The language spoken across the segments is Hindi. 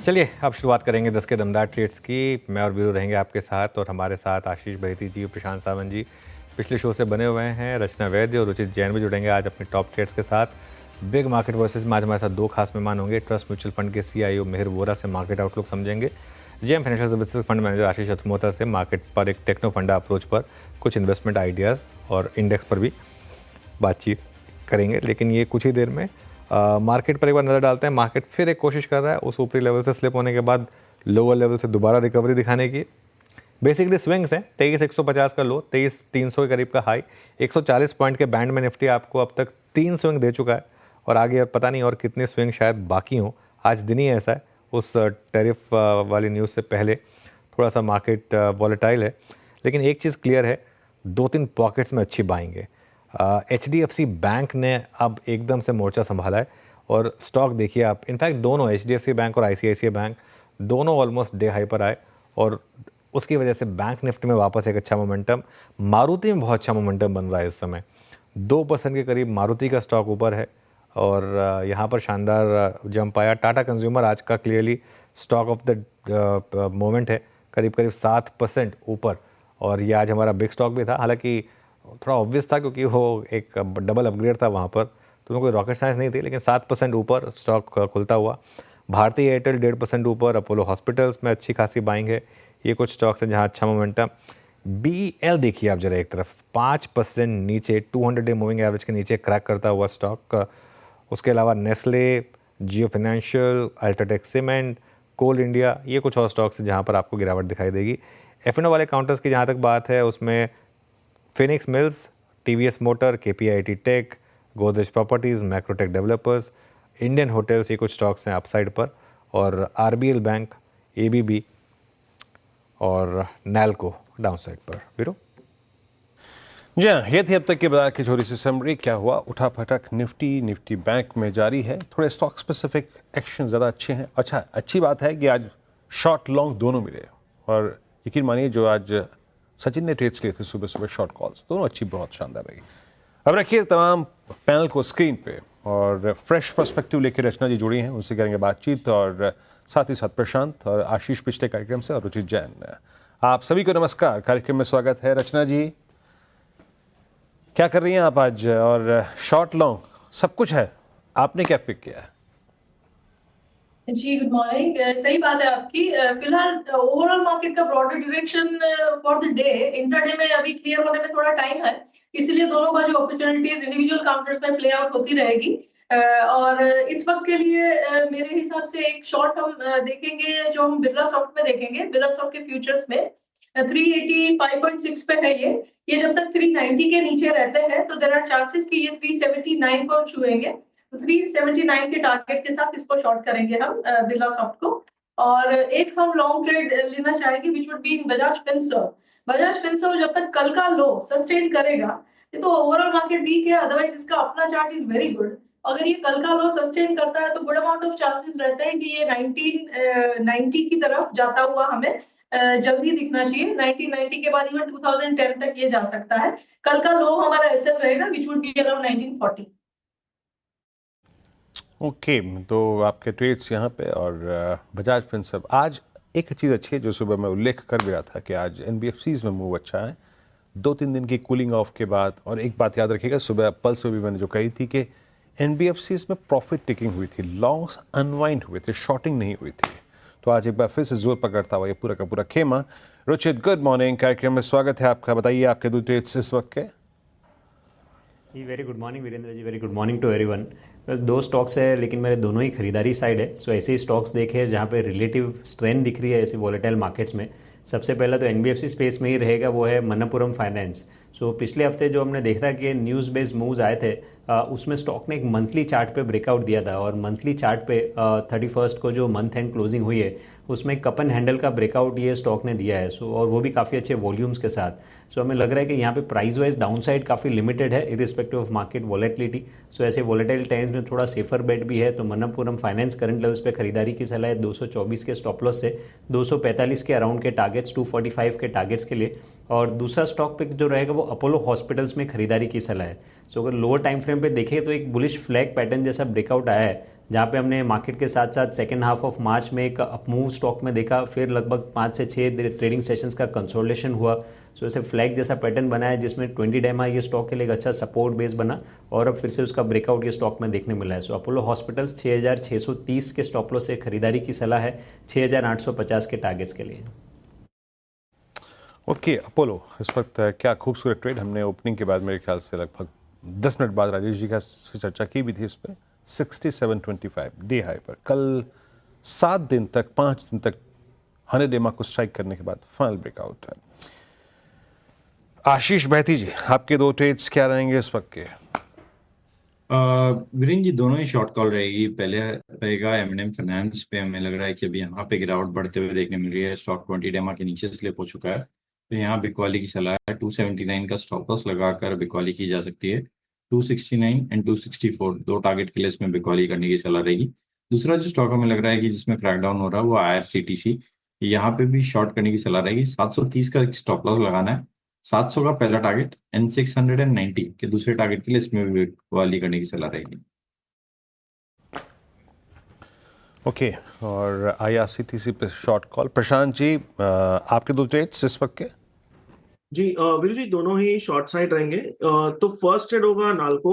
चलिए अब शुरुआत करेंगे 10 के दमदार ट्रेड्स की। मैं और वीरू रहेंगे आपके साथ, और हमारे साथ आशीष बहेती जी और प्रशांत सावंत जी पिछले शो से बने हुए हैं। रचना वैद्य और रुचित जैन भी जुड़ेंगे आज अपने टॉप ट्रेड्स के साथ। बिग मार्केट वर्सेस में आज हमारे साथ दो खास मेहमान होंगे। ट्रस्ट म्यूचुअल फंड के CIO मेहर वोरा से मार्केट आउटलुक समझेंगे। JM financial services fund manager Ashish Athmota से मार्केट पर एक टेक्नो फंडा अप्रोच पर कुछ इन्वेस्टमेंट आइडियाज़ और इंडेक्स पर भी बातचीत करेंगे। लेकिन ये कुछ ही देर में मार्केट पर एक बार नज़र डालते हैं। मार्केट फिर एक कोशिश कर रहा है उस ऊपरी लेवल से स्लिप होने के बाद लोअर लेवल से दोबारा रिकवरी दिखाने की। बेसिकली स्विंग्स हैं, 23,150 का लो, 23,300 के करीब का हाई, 140 पॉइंट के बैंड में निफ्टी आपको अब तक 3 स्विंग दे चुका है, और आगे अब पता नहीं और कितने स्विंग शायद बाकी हों। आज दिन ही ऐसा है, उस टैरिफ वाली न्यूज़ से पहले थोड़ा सा मार्केट वॉलेटाइल है। लेकिन एक चीज़ क्लियर है, 2-3 पॉकेट्स में अच्छी बाइंग है। HDFC बैंक ने अब एकदम से मोर्चा संभाला है, और स्टॉक देखिए आप, इनफैक्ट दोनों HDFC बैंक और ICICI बैंक दोनों ऑलमोस्ट डे हाई पर आए, और उसकी वजह से बैंक निफ्टी में वापस एक अच्छा मोमेंटम, मारुति में बहुत अच्छा मोमेंटम बन रहा है इस समय। 2% के करीब मारुति का स्टॉक ऊपर है, और यहाँ पर शानदार जंप आया। टाटा कंज्यूमर आज का clearly stock of the moment है, करीब करीब 7% ऊपर, और ये आज हमारा बिग स्टॉक भी था। हालांकि थोड़ा ऑब्वियस था क्योंकि वो एक डबल अपग्रेड था वहाँ पर, तो कोई रॉकेट साइंस नहीं थी, लेकिन 7% ऊपर स्टॉक खुलता हुआ। भारतीय एयरटेल 1.5% ऊपर, अपोलो हॉस्पिटल्स में अच्छी खासी बाइंग है। ये कुछ स्टॉक्स हैं जहाँ अच्छा मोमेंटम। BEL देखिए आप जरा एक तरफ, 5% नीचे, 200 डे मूविंग एवरेज के नीचे क्रैक करता हुआ स्टॉक। उसके अलावा नेस्ले, जियो फाइनेंशियल, अल्ट्राटेक सीमेंट, कोल इंडिया, ये कुछ और स्टॉक्स हैं जहाँ पर आपको गिरावट दिखाई देगी। F&O वाले काउंटर्स की जहाँ तक बात है, उसमें Phoenix Mills, TVS motor, KPIT tech, Godrej properties, Macrotech developers, Indian hotels, ये कुछ स्टॉक्स हैं अपसाइड पर, और RBL बैंक, ABB और नैल्को डाउनसाइड पर। वीरो जी हाँ, ये थी अब तक के बाजार की छोटी सी समरी। क्या हुआ, उठा फटक निफ्टी बैंक में जारी है। थोड़े स्टॉक स्पेसिफिक एक्शन ज़्यादा अच्छे हैं। अच्छा, अच्छी बात है कि आज शॉर्ट लॉन्ग दोनों मिले, और यकीन मानिए जो आज सचिन ने ट्रेड्स लिए थे सुबह सुबह शॉर्ट कॉल्स, दोनों अच्छी, बहुत शानदार रही। अब रखिए तमाम पैनल को स्क्रीन पे, और फ्रेश पर्सपेक्टिव लेकर रचना जी जुड़ी हैं, उनसे करेंगे बातचीत, और साथ ही साथ प्रशांत और आशीष पिछले कार्यक्रम से, और रुचित जैन। आप सभी को नमस्कार, कार्यक्रम में स्वागत है। रचना जी, क्या कर रही हैं आप आज? और शॉर्ट लॉन्ग सब कुछ है, आपने क्या पिक किया है? जी गुड मॉर्निंग। सही बात है आपकी। फिलहाल ओवरऑल मार्केट का broader direction for the day, intraday में अभी क्लियर होने में थोड़ा टाइम है, इसलिए दोनों बाजू अपॉर्चुनिटीज इंडिविजुअल काउंटर्स में प्ले आउट होती रहेगी। और इस वक्त के लिए मेरे हिसाब से एक शॉर्ट हम देखेंगे, जो हम बिरला सॉफ्ट में देखेंगे। बिरला सॉफ्ट के फ्यूचर्स में 385.6 पे है ये जब तक 390 के नीचे रहते हैं तो देयर आर चांसेस कि ये 379 को छुएंगे। तो 379 के टारगेट के साथ इसको शॉर्ट करेंगे हम बिरला सॉफ्ट को। और एक हम लॉन्ग ट्रेड लेना चाहेंगे which would be in Bajaj Finserv. Bajaj Finserv जब तक कल का लो सस्टेन करेगा, ये तो ओवरऑल मार्केट वीक है, अदरवाइज इसका अपना चार्ट इज वेरी गुड। अगर ये कल का लो सस्टेन करता है तो गुड अमाउंट ऑफ चांसेस रहते हैं कि ये 1990 की तरफ जाता हुआ हमें जल्दी दिखना चाहिए। 1990 के बाद इवन 2010 तक ये जा सकता है। कल का लो हमारा एसएल रहेगा which would be around 1940। Okay, तो आपके ट्रेड्स यहाँ पे, और बजाज फिनसर्व। आज एक चीज़ अच्छी है जो सुबह मैं उल्लेख कर भी रहा था कि आज NBFCs में मूव अच्छा है 2-3 दिन की कूलिंग ऑफ के बाद। और एक बात याद रखिएगा, सुबह पल्स में भी मैंने जो कही थी कि NBFCs में प्रॉफिट टेकिंग हुई थी, लॉन्ग्स अनवाइंड हुए थे, शॉर्टिंग नहीं हुई थी। तो आज एक बार फिर से जोर पकड़ता हुआ ये पूरा का पूरा खेमा। रुचित, गुड मॉर्निंग, कार्यक्रम में स्वागत है आपका। बताइए आपके दो ट्रेड्स इस वक्त के। जी very good morning Virendra ji, very good morning to everyone. दो स्टॉक्स है लेकिन मेरे दोनों ही खरीदारी साइड है। सो ऐसे ही स्टॉक्स देखे जहाँ पे रिलेटिव स्ट्रेंथ दिख रही है ऐसे वॉलेटाइल मार्केट्स में। सबसे पहला तो NBFC स्पेस में ही रहेगा, वो है मनप्पुरम फाइनेंस। सो पिछले हफ्ते जो हमने देखा कि न्यूज़ बेस्ड मूव्स आए थे, उसमें स्टॉक ने एक मंथली चार्ट पे ब्रेकआउट दिया था, और मंथली चार्ट पे 31 को जो मंथ एंड क्लोजिंग हुई है उसमें कप एंड हैंडल का ब्रेकआउट ये स्टॉक ने दिया है। सो और वो भी काफ़ी अच्छे वॉल्यूम्स के साथ। सो हमें लग रहा है कि यहाँ पे प्राइस वाइज डाउनसाइड काफ़ी लिमिटेड है इरिस्पेक्टिव ऑफ मार्केट वॉलेटिलिटी। सो ऐसे वॉलेटाइल टाइम्स में थोड़ा सेफर बेट भी है, तो मनप्पुरम फाइनेंस करंट लेवल्स पे खरीदारी की सलाह है 224 के स्टॉप लॉस से 245 के अराउंड के टारगेट्स, 245 के टारगेट्स के लिए। और दूसरा स्टॉक पिक जो रहेगा वो अपोलो हॉस्पिटल्स में खरीदारी की सलाह है। सो अगर लोअर टाइम फ्रेम पे देखें तो एक बुलिश फ्लैग पैटर्न जैसा ब्रेकआउट आया है जहाँ पे हमने मार्केट के साथ साथ सेकेंड हाफ ऑफ मार्च में एक अपमूव स्टॉक में देखा, फिर लगभग 5 से 6 ट्रेडिंग सेशंस का कंसोलिडेशन हुआ। सो ऐसे फ्लैग जैसा पैटर्न बना है जिसमें 20 डेमा ये स्टॉक के लिए एक अच्छा सपोर्ट बेस बना और अब फिर से उसका ब्रेकआउट ये स्टॉक में देखने मिला है। सो अपोलो हॉस्पिटल्स 6630 के स्टॉप लॉस से खरीदारी की सलाह है 6850 के टारगेट्स के लिए। ओके अपोलो, इस वक्त क्या खूबसूरत ट्रेड। हमने ओपनिंग के बाद मेरे ख्याल से लगभग 10 मिनट बाद राजेश जी का से चर्चा की भी थी इस पर। 6725 डे हाई पर कल 5 दिन तक 100 डेमा को स्ट्राइक करने के बाद फाइनल ब्रेकआउट है। आशीष बहती जी, आपके 2 ट्रेड्स क्या रहेंगे इस वक्त के? वीरेन जी, दोनों ही शॉर्ट कॉल रहेगी। पहले रहेगा M&M फाइनेंस पे। हमें लग रहा है कि अभी यहाँ पे गिरावट बढ़ते हुए देखने मिल रही है। स्टॉक 20 डेमा के नीचे स्लिप हो चुका है, तो यहाँ बिकवाली की सलाह है। 279 का स्टॉप लॉस लगाकर बिकवाली की जा सकती है। 269 एंड 264 दो टारगेट के लिए इसमें बिकवाली करने की सलाह रहेगी। दूसरा जो स्टॉक हमें लग रहा है कि जिसमें क्रैकडाउन हो रहा है वो IRCTC, यहाँ पे भी शॉर्ट करने की सलाह रहेगी। 730 का स्टॉप लॉस लगाना है, 700 का पहला टारगेट एंड 690 के दूसरे टारगेट के लिए इसमें भी बिकवाली करने की सलाह रहेगी। ओके, और IRCTC पे शॉर्ट कॉल। प्रशांत जी, आपके 2 ट्रेड्स इस वक्त के? जी वीरू जी, दोनों ही शॉर्ट साइड रहेंगे। तो फर्स्ट ट्रेड होगा नाल्को।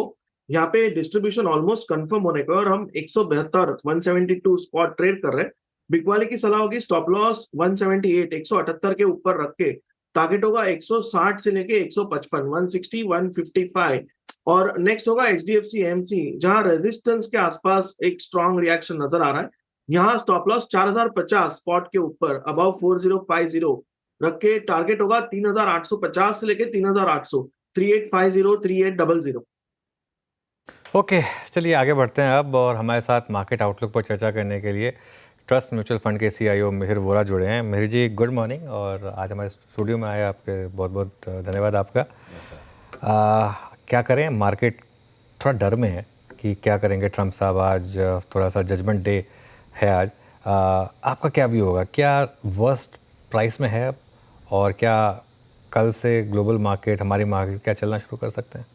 यहाँ पे डिस्ट्रीब्यूशन ऑलमोस्ट कंफर्म होने का और हम 172 172 स्पॉट ट्रेड कर रहे हैं। बिकवाली की सलाह होगी स्टॉप लॉस 178 178 के ऊपर रख के टारगेट होगा 160 से लेके 155 160 155। और नेक्स्ट होगा HDFC AMC, जहां रेजिस्टेंस के आसपास एक स्ट्रॉन्ग रिएक्शन नजर आ रहा है। यहाँ स्टॉप लॉस 4050 स्पॉट के ऊपर अबव 4050 रख के टारगेट होगा 3850 से लेके 3800 3850 3800। ओके, चलिए आगे बढ़ते हैं अब, और हमारे साथ मार्केट आउटलुक पर चर्चा करने के लिए ट्रस्ट म्यूचुअल फंड के CIO मिहिर वोरा जुड़े हैं। मिहिर जी, गुड मॉर्निंग, और आज हमारे स्टूडियो में आए, आपके बहुत बहुत धन्यवाद आपका। क्या करें, मार्केट थोड़ा डर में है कि क्या करेंगे ट्रम्प साहब। आज थोड़ा सा जजमेंट डे है आज। आपका क्या व्यू होगा, क्या वर्स्ट प्राइस में है, और क्या कल से ग्लोबल मार्केट, हमारी मार्केट क्या चलना शुरू कर सकते हैं?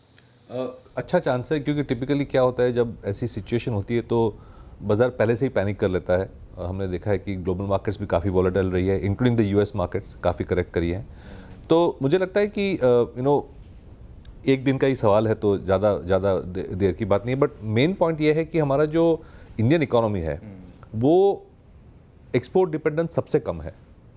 अच्छा चांस है, क्योंकि टिपिकली क्या होता है जब ऐसी सिचुएशन होती है तो बाज़ार पहले से ही पैनिक कर लेता है। हमने देखा है कि ग्लोबल मार्केट्स भी काफ़ी वॉलेटाइल रही है, इंक्लूडिंग द US मार्केट्स काफ़ी करेक्ट करी है। तो मुझे लगता है कि एक दिन का ही सवाल है, तो ज़्यादा देर की बात नहीं है। बट मेन पॉइंट ये है कि हमारा जो इंडियन इकोनॉमी है वो एक्सपोर्ट डिपेंडेंस सबसे कम है।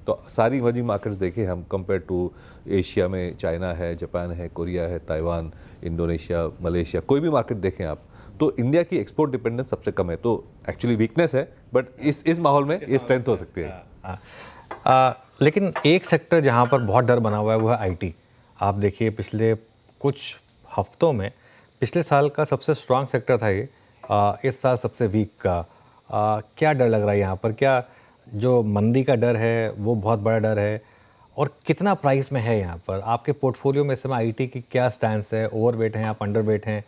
तो सारी इमर्जिंग मार्केट्स देखें हम, कंपेयर टू एशिया में चाइना है, जापान है, कोरिया है, ताइवान, इंडोनेशिया, मलेशिया, कोई भी मार्केट देखें आप, तो इंडिया की एक्सपोर्ट डिपेंडेंस सबसे कम है। तो एक्चुअली वीकनेस है, बट इस माहौल में ये स्ट्रेंथ हो सकती है। लेकिन एक सेक्टर जहाँ पर बहुत डर बना हुआ है वो है IT। आप देखिए पिछले कुछ हफ्तों में, पिछले साल का सबसे स्ट्रांग सेक्टर था ये, इस साल सबसे वीक का। क्या डर लग रहा है यहाँ पर? क्या जो मंदी का डर है वो बहुत बड़ा डर है, और कितना प्राइस में है यहाँ पर? आपके पोर्टफोलियो में इस समय IT की क्या स्टैंस है? ओवरवेट हैं, आप अंडरवेट हैं?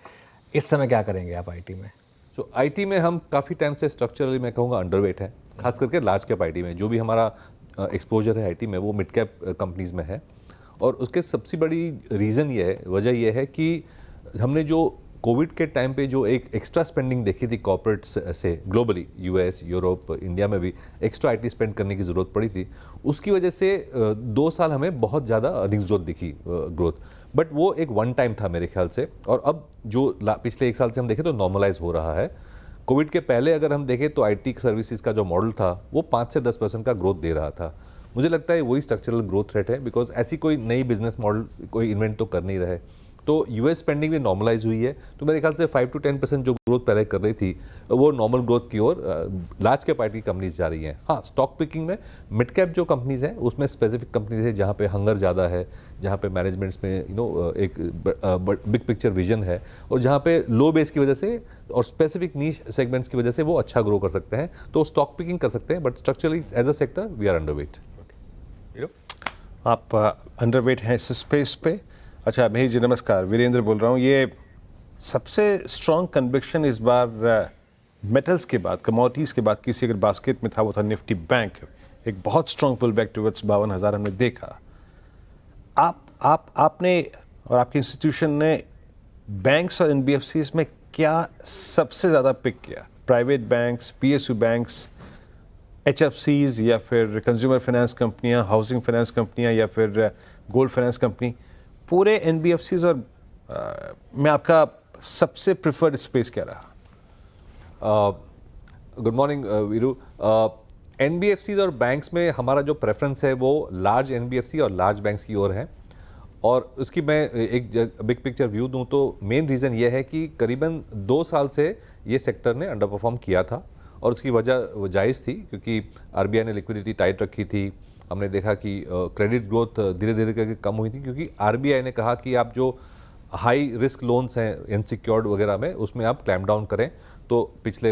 इस समय क्या करेंगे आप IT में? तो IT में हम काफ़ी टाइम से स्ट्रक्चरली मैं कहूँगा अंडरवेट है, खास करके लार्ज कैप IT में। जो भी हमारा एक्सपोजर है IT में वो मिड कैप कंपनीज़ में है, और उसके सबसे बड़ी रीज़न ये है, वजह यह है कि हमने जो कोविड के टाइम पे जो एक एक्स्ट्रा स्पेंडिंग देखी थी कॉर्पोरेट्स से ग्लोबली, US, यूरोप, इंडिया में भी एक्स्ट्रा IT स्पेंड करने की ज़रूरत पड़ी थी। उसकी वजह से 2 साल हमें बहुत ज़्यादा अर्निंग्स ग्रोथ दिखी, ग्रोथ, बट वो एक वन टाइम था मेरे ख्याल से। और अब जो पिछले 1 साल से हम देखें तो नॉर्मलाइज हो रहा है। कोविड के पहले अगर हम देखें तो IT सर्विसेज का जो मॉडल था वो 5 से 10% का ग्रोथ दे रहा था। मुझे लगता है वही स्ट्रक्चरल ग्रोथ रेट है, बिकॉज ऐसी कोई नई बिजनेस मॉडल कोई इन्वेंट तो कर नहीं रहे। तो US स्पेंडिंग भी नॉर्मलाइज हुई है, तो मेरे ख्याल से 5 to 10% जो ग्रोथ पहले कर रही थी वो नॉर्मल ग्रोथ की ओर लार्ज कैप IT कंपनीज जा रही हैं। हाँ, स्टॉक पिकिंग में मिड कैप जो कंपनीज हैं उसमें स्पेसिफिक कंपनीज है जहाँ पे हंगर ज़्यादा है, जहाँ पे मैनेजमेंट्स में एक बिग पिक्चर विजन है, और जहाँ पे लो बेस की वजह से और स्पेसिफिक नीश सेगमेंट्स की वजह से वो अच्छा ग्रो कर सकते हैं। तो स्टॉक पिकिंग कर सकते हैं, but structurally as a sector we are underweight. आप अंडरवेट हैं इस स्पेस पे। अच्छा मिहिर जी, नमस्कार, वीरेंद्र बोल रहा हूँ। ये सबसे स्ट्रॉन्ग कन्विक्शन इस बार मेटल्स के बाद, कमोडिटीज़ के बाद किसी अगर बास्केट में था वो था निफ्टी बैंक। एक बहुत स्ट्रॉन्ग पुल बैक टुवर्ड्स 52,000 हमने देखा। आपने और आपके इंस्टीट्यूशन ने बैंक्स और NBFCs में क्या सबसे ज़्यादा पिक किया? Private banks, PSU banks, HFCs या फिर कंज्यूमर फाइनेंस कंपनियां, हाउसिंग फाइनेंस कंपनियां या फिर गोल्ड फाइनेंस कंपनी, पूरे NBFCs और में आपका सबसे प्रिफर्ड स्पेस क्या रहा? Good morning Veeru. NBFCs और बैंक्स में हमारा जो प्रेफरेंस है वो लार्ज NBFC और लार्ज बैंक्स की ओर है। और उसकी मैं एक बिग पिक्चर व्यू दूं तो मेन रीज़न ये है कि करीबन 2 साल से ये सेक्टर ने अंडर परफॉर्म किया था और उसकी वजह जायज़ थी क्योंकि RBI ने लिक्विडिटी टाइट रखी थी। हमने देखा कि क्रेडिट ग्रोथ धीरे धीरे करके कम हुई थी क्योंकि RBI ने कहा कि आप जो हाई रिस्क लोन्स हैं इनसिक्योर्ड वगैरह में उसमें आप क्लैम्प डाउन करें। तो पिछले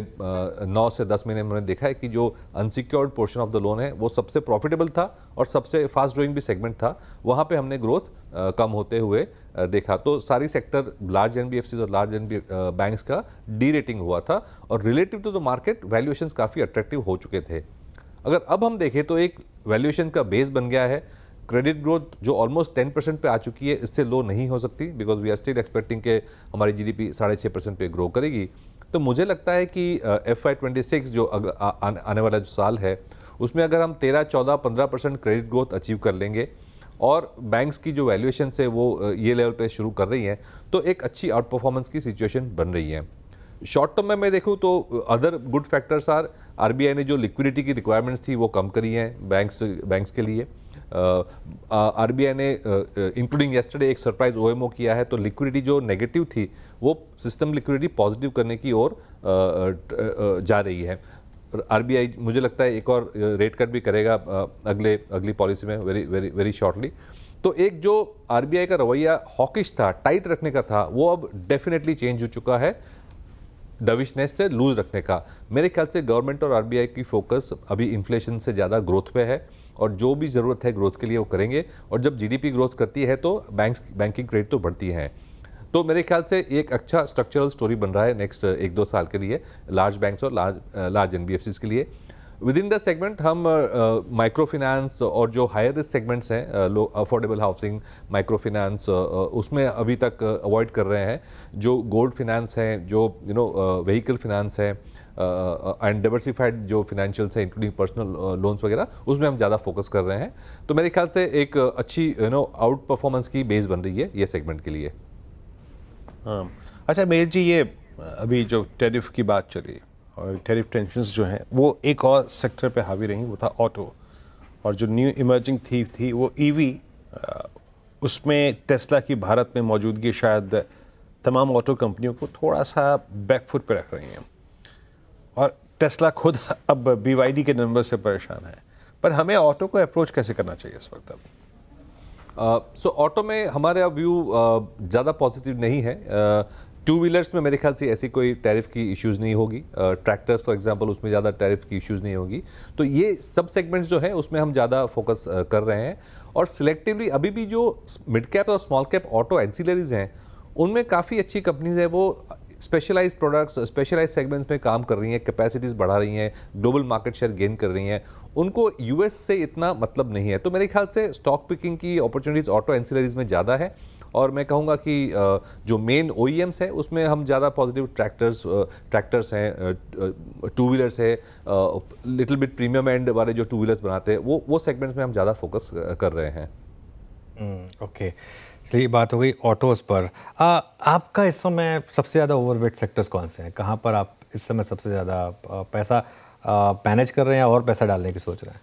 9 से 10 महीने में हमने देखा है कि जो unsecured portion of the loan है वो सबसे प्रॉफिटेबल था और सबसे फास्ट ग्रोइंग भी सेगमेंट था, वहाँ पे हमने ग्रोथ कम होते हुए देखा। तो सारी सेक्टर लार्ज NBFCs और लार्ज बैंक्स का डी रेटिंग हुआ था और relative to the market valuations काफ़ी अट्रैक्टिव हो चुके थे। अगर अब हम देखें तो एक वैल्यूएशन का बेस बन गया है। क्रेडिट ग्रोथ जो ऑलमोस्ट 10% पे आ चुकी है, इससे लो नहीं हो सकती because we are still expecting के हमारी GDP 6.5% पे ग्रो करेगी। तो मुझे लगता है कि FY26 जो आने वाला जो साल है उसमें अगर हम 13, 14, 15% क्रेडिट ग्रोथ अचीव कर लेंगे और बैंक्स की जो वैल्यूएशन है वो ये लेवल पे शुरू कर रही हैं तो एक अच्छी आउट परफॉर्मेंस की सिचुएशन बन रही है। शॉर्ट टर्म में मैं देखूं तो other good factors are RBI ने जो लिक्विडिटी की रिक्वायरमेंट्स थी वो कम करी हैं बैंक्स के लिए। RBI ने इंक्लूडिंग येस्टरडे एक सरप्राइज OMO किया है तो लिक्विडिटी जो नेगेटिव थी वो सिस्टम लिक्विडिटी पॉजिटिव करने की ओर जा रही है। RBI मुझे लगता है एक और रेट कट भी करेगा अगली पॉलिसी में वेरी शॉर्टली। तो एक जो RBI का रवैया हॉकिश था, टाइट रखने का था, वो अब डेफिनेटली चेंज हो चुका है डविशनेस से लूज रखने का। मेरे ख्याल से गवर्नमेंट और RBI की फोकस अभी इन्फ्लेशन से ज़्यादा ग्रोथ पे है और जो भी ज़रूरत है ग्रोथ के लिए वो करेंगे और जब GDP ग्रोथ करती है तो बैंकिंग क्रेडिट तो बढ़ती हैं। तो मेरे ख्याल से एक अच्छा स्ट्रक्चरल स्टोरी बन रहा है नेक्स्ट 1-2 साल के लिए लार्ज बैंक्स और लार्ज NBFCs के लिए। विद इन द सेगमेंट हम माइक्रो फाइनेंस और जो हायर रिस्क सेगमेंट्स हैं लो अफोर्डेबल हाउसिंग, माइक्रो फाइनेंस, उसमें अभी तक अवॉइड कर रहे हैं। जो गोल्ड फाइनेंस हैं, जो व्हीकल फाइनेंस है एंड डाइवर्सिफाइड जो फाइनेंशियल्स हैं इंक्लूडिंग पर्सनल लोन्स वगैरह, उसमें हम ज़्यादा फोकस कर रहे हैं। तो मेरे ख्याल से एक अच्छी आउट परफॉर्मेंस की बेस बन रही है ये सेगमेंट के लिए। हाँ, अच्छा मेहर जी, ये अभी जो टैरिफ की बात चली और टैरिफ टेंशन्स जो हैं वो एक और सेक्टर पे हावी रही, वो था ऑटो। और जो न्यू इमर्जिंग थी वो EV, उसमें टेस्ला की भारत में मौजूदगी शायद तमाम ऑटो कंपनियों को थोड़ा सा बैकफुट पे रख रही हैं और टेस्ला खुद अब BYD के नंबर से परेशान है। पर हमें ऑटो को अप्रोच कैसे करना चाहिए इस वक्त? अब सो ऑटो में हमारा व्यू ज़्यादा पॉजिटिव नहीं है। टू व्हीलर्स में मेरे ख्याल से ऐसी कोई टैरिफ की इश्यूज़ नहीं होगी। ट्रैक्टर्स फॉर एग्जांपल उसमें ज़्यादा टैरिफ की इश्यूज़ नहीं होगी। तो ये सब सेगमेंट्स जो है उसमें हम ज़्यादा फोकस कर रहे हैं और सिलेक्टिवली अभी भी जो मिड कैप और स्मॉल कैप ऑटो एंसिलरीज हैं उनमें काफ़ी अच्छी कंपनीज हैं, वो स्पेशलाइज्ड प्रोडक्ट्स, स्पेशलाइज्ड सेगमेंट्स में काम कर रही हैं, कैपेसिटीज़ बढ़ा रही हैं, ग्लोबल मार्केट शेयर गेन कर रही हैं। उनको US से इतना मतलब नहीं है। तो मेरे ख्याल से स्टॉक पिकिंग की अपॉर्चुनिटीज़ ऑटो एंसिलरीज में ज़्यादा है और मैं कहूँगा कि जो मेन OEMs है उसमें हम ज़्यादा पॉजिटिव ट्रैक्टर्स हैं, टू व्हीलर्स है, लिटिल बिट प्रीमियम एंड वाले जो टू व्हीलर्स बनाते हैं वो सेगमेंट्स में हम ज़्यादा फोकस कर रहे हैं। ओके, चलिए बात हो गई ऑटोज़ पर। आपका इस समय सबसे ज़्यादा ओवरवेट सेक्टर्स कौन से हैं? कहाँ पर आप इस समय सबसे ज़्यादा पैसा मैनेज कर रहे हैं और पैसा डालने की सोच रहे हैं?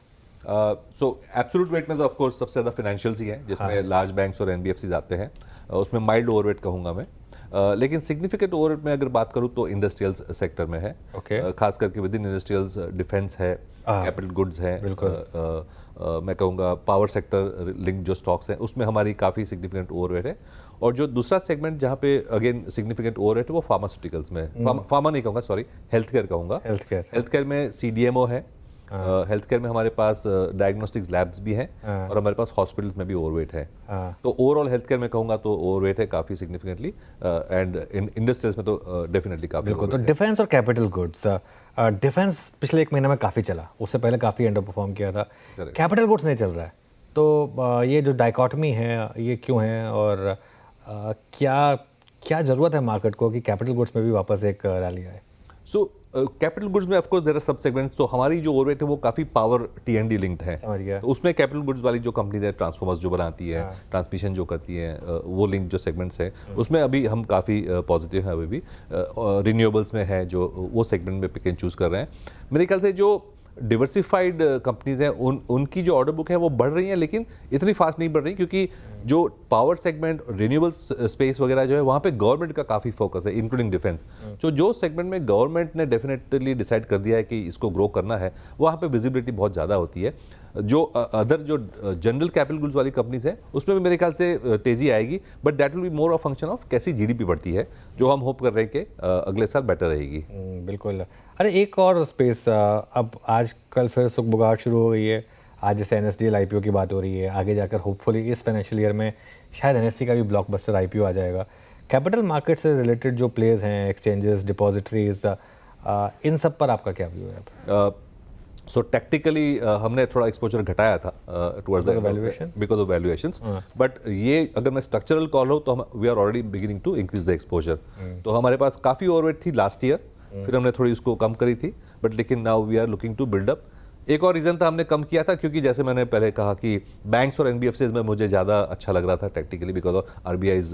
सो एब्सोल्यूट वेट में तो ऑफकोर्स सबसे ज़्यादा फाइनेंशियल्स ही हैं जिसमें लार्ज बैंक्स और NBFCs आते हैं। उसमें माइल्ड ओवरवेट कहूँगा मैं। लेकिन सिग्निफिकेंट ओवरवेट में अगर बात करूँ तो इंडस्ट्रियल्स सेक्टर में है। खास करके विद इन इंडस्ट्रियल्स डिफेंस है, कैपिटल गुड्स है, मैं कहूँगा पावर सेक्टर लिंक जो स्टॉक्स हैं उसमें हमारी काफ़ी सिग्निफिकेंट ओवरवेट है। और जो दूसरा सेगमेंट जहाँ पे अगेन सिग्निफिकेंट ओवरवेट है वो फार्मास्यूटिकल्स में है। फार्मा नहीं कहूँगा, सॉरी, हेल्थ केयर कहूँगा। हेल्थ केयर में CDMO है। हेल्थ केयर में हमारे पास डायग्नोस्टिक्स लैब्स भी हैं और हमारे पास हॉस्पिटल्स में भी ओवरवेट है। तो ओवरऑल हेल्थ केयर में कहूँगा तो ओवरवेट है काफ़ी सिग्निफिकेंटली एंड इंडस्ट्रीज में तो डेफिनेटली काफ़ी। बिल्कुल। तो डिफेंस और कैपिटल गुड्स, डिफेंस पिछले 1 महीने में काफ़ी चला, उससे पहले काफ़ी अंडर परफॉर्म किया था। कैपिटल गुड्स नहीं चल रहा है, तो ये जो डाइकॉटमी है ये क्यों है और क्या ज़रूरत है मार्केट को कि कैपिटल गुड्स में भी वापस एक रैली आए? सो कैपिटल गुड्स में ऑफ कोर्स देयर आर सब सेगमेंट्स, तो हमारी जो ओवरवेट है वो काफ़ी पावर T&D लिंक्ड है। समझ गया। तो उसमें कैपिटल गुड्स वाली जो कंपनीज है, ट्रांसफॉर्मर्स जो बनाती है, ट्रांसमिशन जो करती है, वो लिंक जो सेगमेंट्स है उसमें अभी हम काफ़ी पॉजिटिव है। अभी भी रिन्यूएबल्स में है जो वो सेगमेंट में पिक एंड चूज़ कर रहे हैं। मेरे ख्याल से जो डिवर्सिफाइड कंपनीज हैं उनकी जो ऑर्डर बुक है वो बढ़ रही है, लेकिन इतनी फास्ट नहीं बढ़ रही, क्योंकि जो पावर सेगमेंट, रिन्यूएबल स्पेस वगैरह जो है वहाँ पे गवर्नमेंट का काफ़ी फोकस है, इंक्लूडिंग डिफेंस। तो जो सेगमेंट में गवर्नमेंट ने डेफिनेटली डिसाइड कर दिया है कि इसको ग्रो करना है, वहाँ पे विजिबिलिटी बहुत ज़्यादा होती है। जो अदर जो जनरल कैपिटल गुड्स वाली कंपनीज है उसमें भी मेरे ख्याल से तेज़ी आएगी, but that will be more a function of कैसी GDP बढ़ती है, जो हम होप कर रहे हैं कि अगले साल बेटर रहेगी। बिल्कुल। अरे एक और स्पेस, अब आजकल फिर सुख बुगाड़ शुरू हो गई है। आज जैसे NSDL IPO की बात हो रही है, आगे जाकर होपफुली इस फाइनेंशियल ईयर में शायद NSE का भी ब्लॉकबस्टर IPO आ जाएगा। कैपिटल मार्केट से रिलेटेड जो प्लेयर्स हैं, एक्सचेंजेस, डिपॉजिटरीज, इन सब पर आपका क्या व्यू है? सो टेक्निकली हमने थोड़ा एक्सपोजर घटाया था towards the valuation, because of valuations, but ये अगर मैं स्ट्रक्चरल कॉल हो तो हम we are already beginning to increase the exposure. तो हमारे पास काफ़ी ओवरवेट थी लास्ट ईयर, फिर हमने थोड़ी उसको कम करी थी, बट लेकिन now we are looking to build up. एक और रीज़न था हमने कम किया था, क्योंकि जैसे मैंने पहले कहा कि बैंक्स और NBFCs में मुझे ज़्यादा अच्छा लग रहा था technically, because of RBI's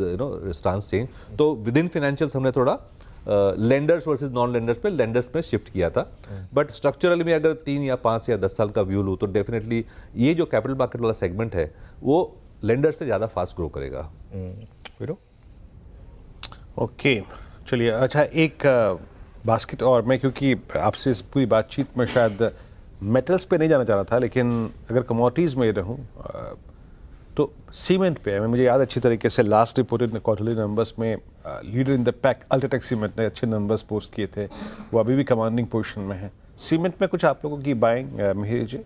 stance change. तो विद इन फाइनेंशियल्स हमने थोड़ा लेंडर्स वर्सेस नॉन लेंडर्स पे लेंडर्स में शिफ्ट किया था। बट स्ट्रक्चरली में अगर 3 या 5 या 10 साल का व्यू लूँ तो डेफिनेटली ये जो कैपिटल मार्केट वाला सेगमेंट है वो लेंडर से ज़्यादा फास्ट ग्रो करेगा। ओके, चलिए। अच्छा, एक बास्केट और मैं, क्योंकि आपसे इस पूरी बातचीत में शायद मेटल्स पे नहीं जाना चाह रहा था, लेकिन अगर कमोडिटीज़ में रहूँ तो सीमेंट पे है। मुझे याद अच्छी तरीके से लास्ट रिपोर्टेड क्वार्टरली नंबर्स में leader in the pack UltraTech cement ने अच्छे नंबर्स पोस्ट किए थे, वो अभी भी कमांडिंग पोजीशन में है। सीमेंट में कुछ आप लोगों की बाइंग मिहिर जी?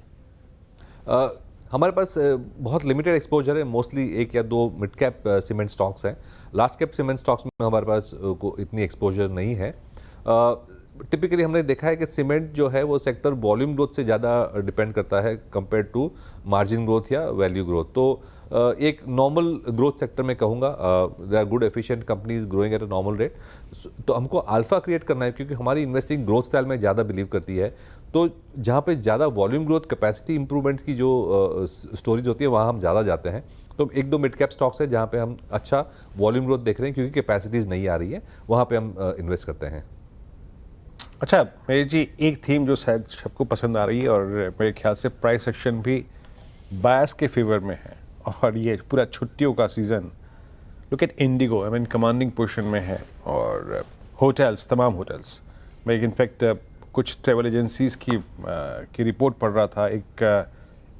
हमारे पास बहुत लिमिटेड एक्सपोजर है, मोस्टली 1 या 2 मिड कैप सीमेंट स्टॉक्स हैं। लार्ज कैप सीमेंट स्टॉक्स में हमारे पास को इतनी एक्सपोजर नहीं है। टिपिकली हमने देखा है कि सीमेंट जो है वो सेक्टर वॉल्यूम ग्रोथ से ज़्यादा डिपेंड करता है कंपेयर टू मार्जिन ग्रोथ या वैल्यू ग्रोथ। तो एक नॉर्मल ग्रोथ सेक्टर में कहूँगा, they are good efficient companies growing at a normal rate. तो हमको अल्फा क्रिएट करना है, क्योंकि हमारी इन्वेस्टिंग ग्रोथ स्टाइल में ज़्यादा बिलीव करती है। तो जहाँ पे ज़्यादा वॉल्यूम ग्रोथ, कैपेसिटी इंप्रूवमेंट की जो स्टोरीज होती है वहाँ हम ज़्यादा जाते हैं। तो 1-2 मिड कैप स्टॉक्स है जहाँ पे हम अच्छा वॉल्यूम ग्रोथ देख रहे हैं, क्योंकि कैपेसिटीज़ नहीं आ रही है, वहाँ पे हम इन्वेस्ट करते हैं। अच्छा मेरी जी, एक थीम जो शायद सबको पसंद आ रही है और मेरे ख्याल से प्राइस सेक्शन भी बायस के फेवर में है, और ये पूरा छुट्टियों का season, look at Indigo, I mean commanding position में है, और होटल्स, तमाम होटल्स। मैं इनफैक्ट कुछ ट्रैवल एजेंसीज़ की रिपोर्ट पढ़ रहा था, एक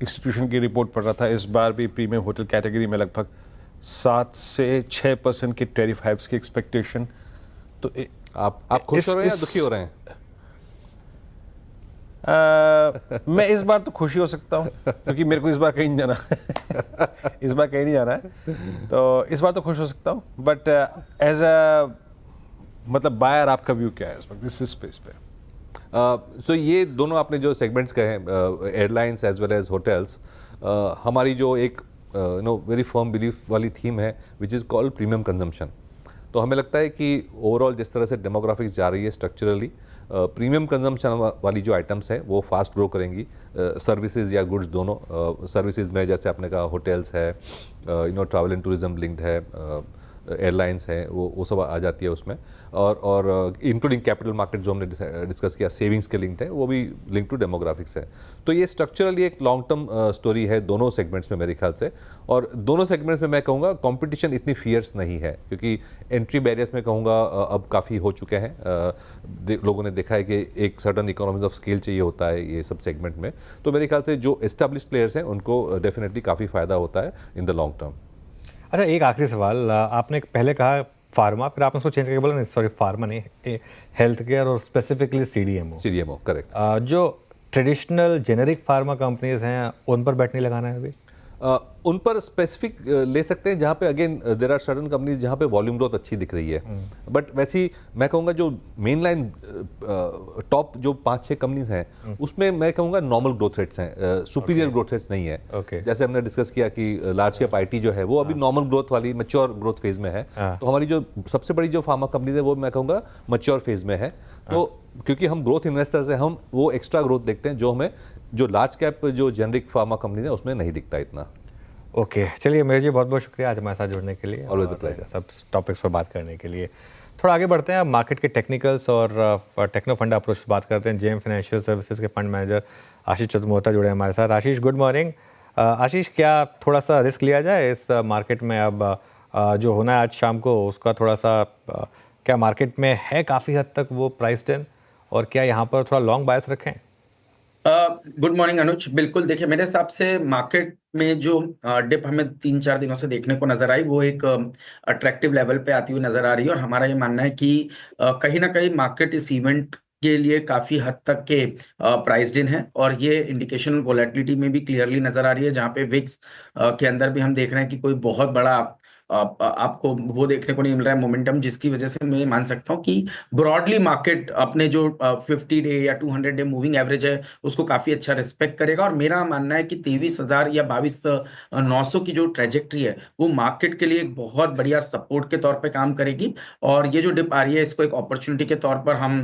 इंस्टीट्यूशन की रिपोर्ट पढ़ रहा था। इस बार भी प्रीमियम होटल कैटेगरी में लगभग 7 से 6% के टैरिफ हाइक्स की एक्सपेक्टेशन। तो आप खुश हो रहे हैं या दुखी हो रहे हैं? मैं इस बार तो खुशी हो सकता हूँ, क्योंकि मेरे को इस बार कहीं नहीं जाना इस बार कहीं नहीं जाना है, तो इस बार तो खुश हो सकता हूँ। बट एज अ मतलब बायर आपका व्यू क्या है इस वक्त इस स्पेस पे? सो ये दोनों आपने जो सेगमेंट्स कहे हैं, airlines as well as hotels, हमारी जो एक वेरी फर्म बिलीफ वाली थीम है which is called premium consumption. तो हमें लगता है कि ओवरऑल जिस तरह से डेमोग्राफिक्स जा रही है स्ट्रक्चरली, प्रीमियम कंजम्पशन वाली जो आइटम्स हैं वो फास्ट ग्रो करेंगी, सर्विसेज या गुड्स दोनों। सर्विसेज में जैसे आपने कहा होटल्स है, ट्रैवल एंड टूरिज्म लिंक्ड है, एयरलाइंस है, वो सब आ जाती है उसमें, और इंक्लूडिंग कैपिटल मार्केट जो हमने डिस्कस किया सेविंग्स के लिंक्ड है, वो भी लिंक टू डेमोग्राफिक्स है। तो ये स्ट्रक्चरली एक लॉन्ग टर्म स्टोरी है दोनों सेगमेंट्स में मेरे ख्याल से। और दोनों सेगमेंट्स में मैं कहूँगा कंपटीशन इतनी फियर्स नहीं है, क्योंकि एंट्री बैरियर्स में कहूँगा अब काफ़ी हो चुके हैं। लोगों ने देखा है कि एक सर्टन इकोनॉमीज ऑफ स्केल चाहिए होता है ये सब सेगमेंट में। तो मेरे ख्याल से जो एस्टेब्लिश्ड प्लेयर्स हैं उनको डेफिनेटली काफ़ी फ़ायदा होता है इन द लॉन्ग टर्म। अच्छा, एक आखिरी सवाल, आपने पहले कहा फार्मा, फिर आपने उसको चेंज करके बोला नहीं, सॉरी फार्मा नहीं, हेल्थ केयर और स्पेसिफिकली CDMO, करेक्ट। जो ट्रेडिशनल जेनेरिक फार्मा कंपनीज हैं उन पर बैट नहीं लगाना है अभी? उन पर स्पेसिफिक ले सकते हैं जहाँ पे again there are certain companies जहाँ पे वॉल्यूम ग्रोथ अच्छी दिख रही है। बट वैसी मैं कहूँगा जो मेन लाइन टॉप जो 5-6 कंपनीज हैं उसमें मैं कहूँगा नॉर्मल ग्रोथ रेट्स हैं, सुपीरियर ग्रोथ रेट्स नहीं है। जैसे हमने डिस्कस किया कि लार्ज कैप IT जो है वो अभी नॉर्मल ग्रोथ वाली मैच्योर ग्रोथ फेज में है। तो हमारी जो सबसे बड़ी जो फार्मा कंपनीज है वो मैं कहूँगा मैच्योर फेज में है। तो क्योंकि हम ग्रोथ इन्वेस्टर्स हैं, हम वो एक्स्ट्रा ग्रोथ देखते हैं जो हमें जो लार्ज कैप जो जेनरिक फार्मा कंपनी है उसमें नहीं दिखता इतना। ओके, चलिए मेरे जी बहुत बहुत शुक्रिया आज हमारे साथ जुड़ने के लिए, Always a और pleasure. सब टॉपिक्स पर बात करने के लिए। थोड़ा आगे बढ़ते हैं, अब मार्केट के टेक्निकल्स और टेक्नो फंड अप्रोच पर बात करते हैं। जेएम फाइनेंशियल सर्विसेज के फंड मैनेजर आशीष चतुर्वेदी जुड़े हैं हमारे साथ। आशीष, गुड मॉर्निंग। आशीष, क्या थोड़ा सा रिस्क लिया जाए इस मार्केट में? अब जो होना है आज शाम को उसका थोड़ा सा क्या मार्केट में है काफ़ी हद तक वो प्राइस्ड इन, और क्या यहाँ पर थोड़ा लॉन्ग बायस रखें? गुड मॉर्निंग अनुज। बिल्कुल, देखिए मेरे हिसाब से मार्केट में जो डिप हमें 3-4 दिनों से देखने को नजर आई वो एक अट्रैक्टिव लेवल पे आती हुई नजर आ रही है, और हमारा ये मानना है कि कहीं ना कहीं मार्केट इस इवेंट के लिए काफी हद तक के प्राइस्ड इन है, और ये इंडिकेशन वोलेटिलिटी में भी क्लियरली नजर आ रही है, जहां पे विक्स के अंदर भी हम देख रहे हैं कि कोई बहुत बड़ा आपको वो देखने को नहीं मिल रहा है मोमेंटम, जिसकी वजह से मैं मान सकता हूँ कि ब्रॉडली मार्केट अपने जो 50 डे या 200 डे मूविंग एवरेज है उसको काफी अच्छा रिस्पेक्ट करेगा। और मेरा मानना है कि 23,000 या 22,900 की जो ट्रेजेक्ट्री है वो मार्केट के लिए एक बहुत बढ़िया सपोर्ट के तौर पे काम करेगी, और ये जो डिप आ रही है इसको एक अपॉर्चुनिटी के तौर पर हम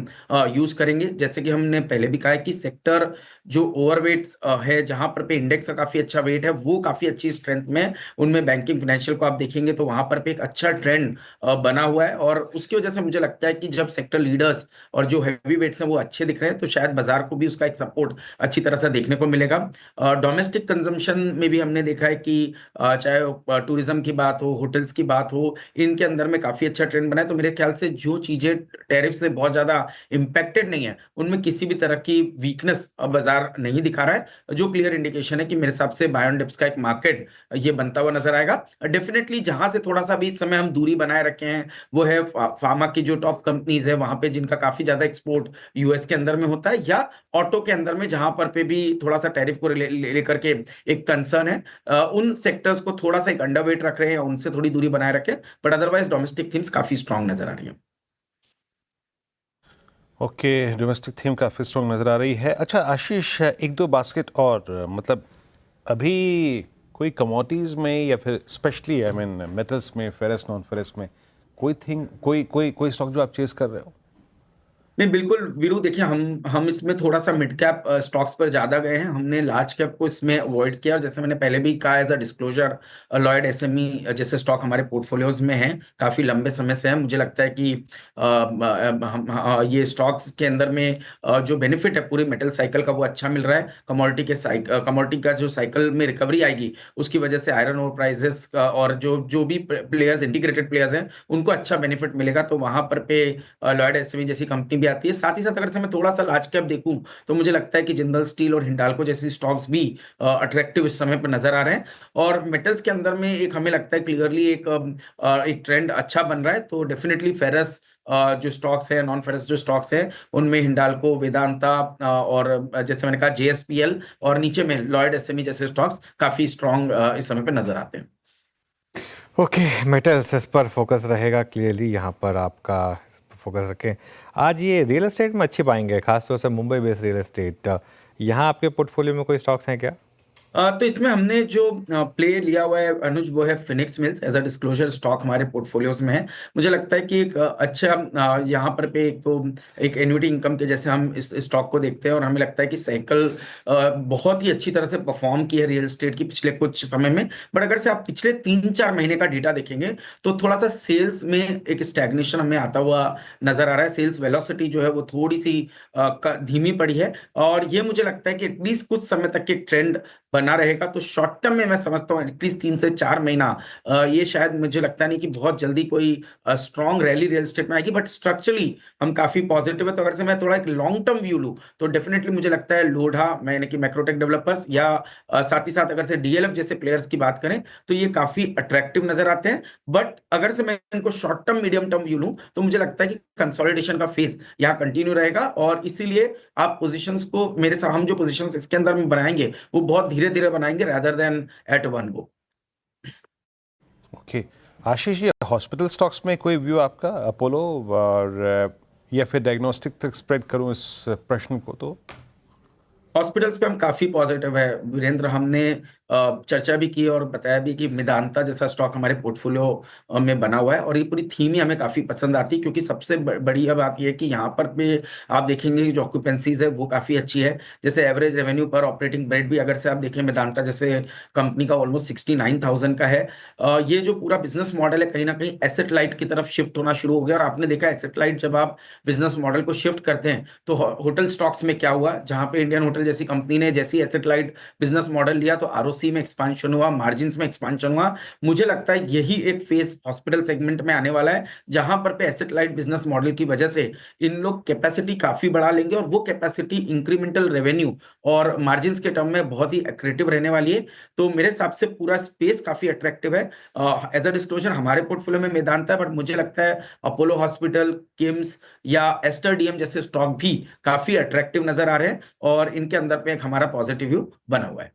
यूज करेंगे। जैसे कि हमने पहले भी कहा है कि सेक्टर जो ओवरवेट है, जहां पर पे इंडेक्स का काफी अच्छा वेट है, वो काफी अच्छी स्ट्रेंथ में है। उनमें बैंकिंग फाइनेंशियल को आप देखेंगे तो वहां पर भी एक अच्छा ट्रेंड बना हुआ है, और उसकी वजह से मुझे लगता है कि जब सेक्टर लीडर्स और जो हैवी वेट्स हैं वो अच्छे दिख रहे हैं तो शायद बाजार को भी उसका एक सपोर्ट अच्छी तरह से देखने को मिलेगा। डोमेस्टिक कंजम्पशन में भी हमने देखा है कि चाहे टूरिज्म की बात हो, होटल्स की बात हो, इनके अंदर में काफी अच्छा ट्रेंड बना है। तो मेरे ख्याल से जो चीजें टैरिफ से बहुत ज्यादा इंपैक्टेड नहीं है उनमें किसी भी तरह की वीकनेस बाजार नहीं दिखा रहा है, जो क्लियर इंडिकेशन है कि मेरे हिसाब से बाय ऑन डिप्स का एक मार्केट ये बनता हुआ नजर आएगा। डेफिनेटली जहां से थोड़ा सा भी इस समय हम दूरी बनाए रखे हैं वो है फार्मा की जो टॉप कंपनीज है वहां पे, जिनका काफी ज्यादा एक्सपोर्ट यूएस के अंदर में होता है, या ऑटो के अंदर में जहां पर पे भी थोड़ा सा टैरिफ को लेकर के एक कंसर्न है। उन सेक्टर्स को थोड़ा सा एक अंडरवेट रख रहे हैं, उनसे थोड़ी दूरी बनाए रखें, बट अदरवाइज डोमेस्टिक थीम्स काफी स्ट्रांग नजर आ रही है। ओके, डोमेस्टिक थीम काफ़ी स्ट्रॉन्ग नज़र आ रही है। अच्छा आशीष, एक दो बास्केट और मतलब अभी कोई कमोडिटीज़ में या फिर स्पेशली आई मीन मेटल्स में, फेरस नॉन फेरस में कोई थिंग कोई स्टॉक जो आप चेस कर रहे हो? नहीं, बिल्कुल वीरू, देखिए हम इसमें थोड़ा सा मिड कैप स्टॉक्स पर ज्यादा गए हैं, हमने लार्ज कैप को इसमें अवॉइड किया। और जैसे मैंने पहले भी कहा as a disclosure, Lloyd SME जैसे स्टॉक हमारे पोर्टफोलियोज में हैं, काफी लंबे समय से है। मुझे लगता है कि ये स्टॉक्स के अंदर में जो बेनिफिट है पूरी मेटल साइकिल का वो अच्छा मिल रहा है। कमोडिटी का जो साइकिल में रिकवरी आएगी उसकी वजह से आयरन ओर प्राइसेस और जो भी प्लेयर्स, इंटीग्रेटेड प्लेयर्स हैं, उनको अच्छा बेनिफिट मिलेगा। तो वहां पर पे लॉयड एसएमई जैसी कंपनी भी आती है। साथ ही साथ अगर से मैं थोड़ा सा लार्ज कैप देखूं तो मुझे लगता है कि जिंदल स्टील और हिंडाल्को जैसी स्टॉक्स भी अट्रैक्टिव इस समय पर नजर आ रहे हैं। और मेटल्स के अंदर में एक हमें लगता है क्लियरली एक ट्रेंड अच्छा बन रहा है। तो डेफिनेटली फेरस जो स्टॉक्स है, नॉन फेरस जो स्टॉक्स है, उनमें हिंडाल्को, वेदांता और जैसे मैंने कहा जेएसपीएल, और नीचे में लॉयड एसएमई जैसे स्टॉक्स काफी स्ट्रॉन्ग इस समय पर नजर आते हैं। ओके, मेटल्स इस पर फोकस रहेगा क्लियरली, यहाँ पर आपका फोकस रखें। आज ये रियल एस्टेट में अच्छी पाएंगे, खासतौर से मुंबई बेस्ड रियल एस्टेट, यहाँ आपके पोर्टफोलियो में कोई स्टॉक्स हैं क्या? तो इसमें हमने जो प्ले लिया हुआ है अनुज, वो है Phoenix Mills as a disclosure stock हमारे पोर्टफोलियोज में है। मुझे लगता है कि एक अच्छा यहाँ पर पे एक तो एक एन्युटी इनकम के जैसे हम इस स्टॉक को देखते हैं, और हमें लगता है कि साइकिल बहुत ही अच्छी तरह से परफॉर्म की है रियल एस्टेट की पिछले कुछ समय में। बट अगर से आप पिछले 3-4 महीने का डेटा देखेंगे तो थोड़ा सा सेल्स में एक स्टैग्नेशन हमें आता हुआ नजर आ रहा है। सेल्स वेलोसिटी जो है वो थोड़ी सी धीमी पड़ी है, और ये मुझे लगता है कि एटलीस्ट कुछ समय तक के ट्रेंड बना रहेगा। तो शॉर्ट टर्म में मैं समझता हूँ एटलीस्ट 3 से 4 महीना ये शायद, मुझे लगता नहीं कि बहुत जल्दी कोई स्ट्रॉन्ग रैली रियल एस्टेट में आएगी, बट स्ट्रक्चरली हम काफी पॉजिटिव है। तो अगर से मैं थोड़ा एक लॉन्ग टर्म व्यू लूँ तो डेफिनेटली मुझे लगता है लोढ़ा, मैंने कि मैक्रोटेक डेवलपर्स, या साथ ही साथ अगर से डीएलएफ जैसे प्लेयर्स की बात करें तो ये काफी अट्रैक्टिव नजर आते हैं। बट अगर से मैं इनको short term, medium term view लूँ तो मुझे लगता है कि कंसोलिडेशन का फेज यहाँ कंटिन्यू रहेगा, और इसीलिए आप पोजीशंस को मेरे साथ, हम जो पोजीशंस इसके अंदर में बनाएंगे वो बहुत धीरे धीरे बनाएंगे rather than at one go. Okay Ashish, ये हॉस्पिटल स्टॉक्स में कोई व्यू आपका, अपोलो और या फिर डायग्नोस्टिक तक स्प्रेड करूं इस प्रश्न को? तो हॉस्पिटल्स पे हम काफी पॉजिटिव है वीरेंद्र। हमने चर्चा भी की और बताया भी कि मेदांता जैसा स्टॉक हमारे पोर्टफोलियो में बना हुआ है और ये पूरी थीम ही हमें काफी पसंद आती है, क्योंकि सबसे बड़ी बात ये है कि यहाँ पर भी आप देखेंगे कि जो ऑक्यूपेंसीज है वो काफी अच्छी है। जैसे एवरेज रेवेन्यू पर ऑपरेटिंग बेड भी अगर से आप देखें मेदांता जैसे कंपनी का ऑलमोस्ट 69,000 का है। ये जो पूरा बिजनेस मॉडल है कहीं ना कहीं एसेट लाइट की तरफ शिफ्ट होना शुरू हो गया। और आपने देखा एसेट लाइट जब आप बिजनेस मॉडल को शिफ्ट करते हैं तो होटल स्टॉक्स में क्या हुआ, जहां पे इंडियन होटल जैसी कंपनी ने जैसी एसेट लाइट बिजनेस मॉडल लिया तो आरओसी में एक्सपांशन हुआ, मार्जिन्स में एक्सपांशन हुआ। मुझे लगता है यही एक फेज हॉस्पिटल सेगमेंट में आने वाला है, जहां पर पे एसेट लाइट बिजनेस मॉडल की वजह से इन लोग कैपेसिटी काफी बढ़ा लेंगे और वो कैपेसिटी इंक्रीमेंटल रेवेन्यू और मार्जिन्स के टर्म में बहुत ही एक्रेटिव रहने वाली है। तो मेरे हिसाब से पूरा स्पेस काफी अट्रैक्टिव है। एज अ डिस्क्लोजर हमारे पोर्टफोलियो में मेदांता है, बट मुझे लगता है अपोलो हॉस्पिटल, किम्स या एस्टर डीएम जैसे स्टॉक भी काफी अट्रैक्टिव नजर आ रहे हैं और इनके अंदर पे एक हमारा पॉजिटिव व्यू बना हुआ है।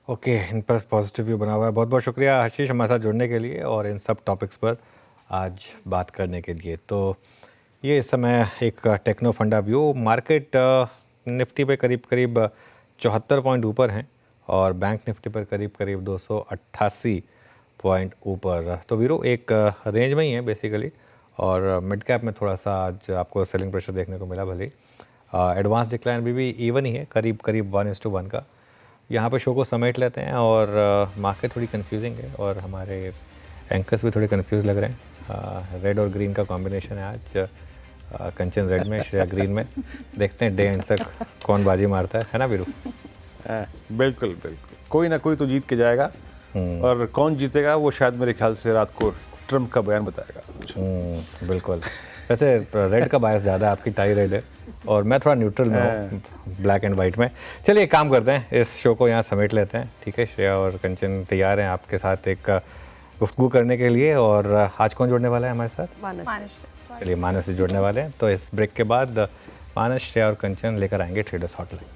ओके, इन पर पॉजिटिव व्यू बना हुआ है। बहुत बहुत शुक्रिया आशीष हमारे साथ जुड़ने के लिए और इन सब टॉपिक्स पर आज बात करने के लिए। तो ये इस समय एक टेक्नो फंडा व्यू, मार्केट निफ्टी पे करीब करीब 74 पॉइंट ऊपर हैं और बैंक निफ्टी पर करीब करीब 288 पॉइंट ऊपर। तो वीरो एक रेंज में ही है बेसिकली और मिड कैप में थोड़ा सा आज आपको सेलिंग प्रेशर देखने को मिला भले। एडवांस डिक्लाइन भी इवन ही है, करीब करीब 1:1 का। यहाँ पे शो को समेट लेते हैं और मार्केट थोड़ी कंफ्यूजिंग है और हमारे एंकर्स भी थोड़े कंफ्यूज लग रहे हैं। रेड और ग्रीन का कॉम्बिनेशन है आज, कंचन रेड में, श्रेया ग्रीन में। देखते हैं डे एंड तक कौन बाजी मारता है ना वीरू? बिल्कुल बिल्कुल, कोई ना कोई तो जीत के जाएगा और कौन जीतेगा वो शायद मेरे ख्याल से रात को ट्रम्प का बयान बताएगा। बिल्कुल। वैसे रेड का बायस ज़्यादा, आपकी टाई रेड है और मैं थोड़ा न्यूट्रल में हूँ, ब्लैक एंड वाइट में। चलिए एक काम करते हैं, इस शो को यहाँ समेट लेते हैं, ठीक है? श्रेया और कंचन तैयार हैं आपके साथ एक गुफ्तगू करने के लिए। और आज कौन जुड़ने वाला है हमारे साथ? मानस। चलिए मानस से जुड़ने वाले हैं। तो इस ब्रेक के बाद मानस, श्रेया और कंचन लेकर आएंगे ट्रेडर्स हॉटलाइन।